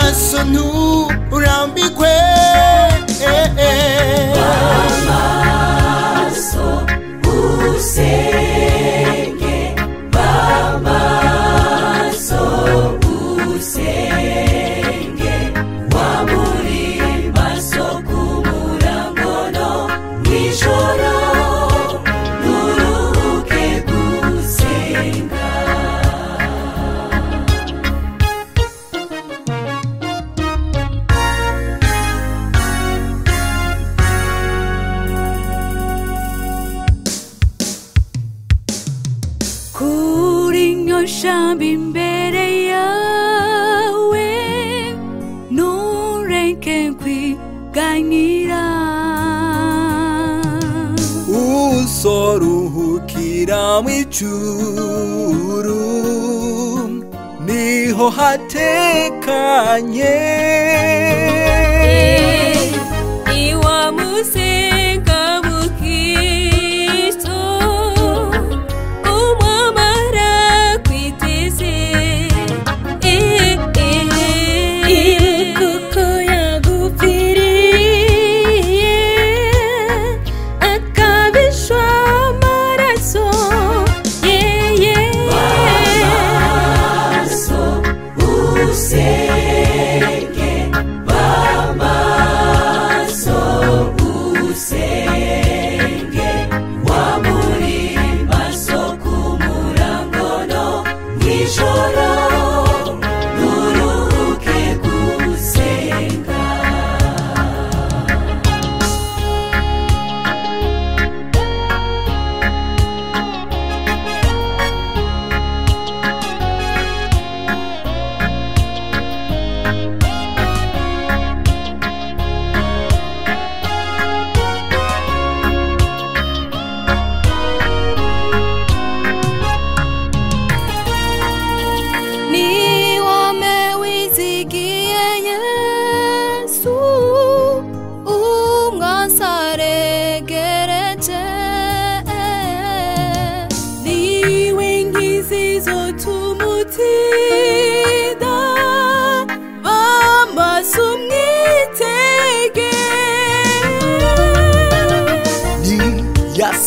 maso nturambirwe bamaso usenge bamaso usenge wamuri maso kumurangono mw'ijoro nuruhuke gusenga Shambi imbere yawe ntureke kwiganira uzoruhukira mw'ijuru niho hatekanye iwamusenga mukristo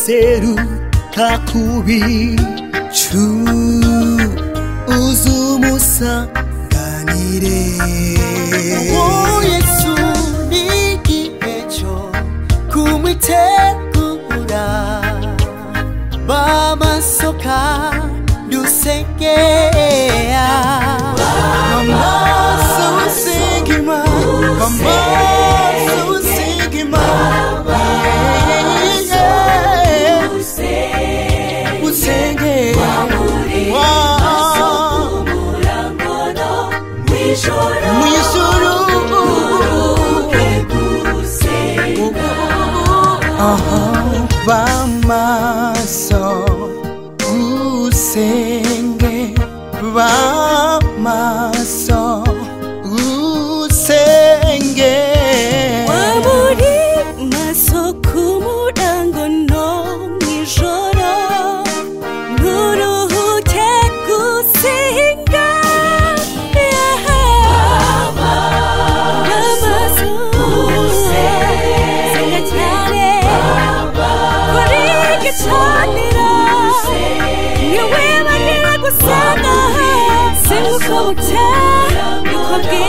Seru kakubicu uzumusanganire oh Yesu nigihe cyo kumwitegura bamasoka dusengea bamaso usengima bamaso usengima Bamaso usenge bamaso usenge wamuri maso kumurango no mw'ijoro nuruhuke gusenga bamaso usenga cyane Chanira, you will never go sana. Sing so tell, you could be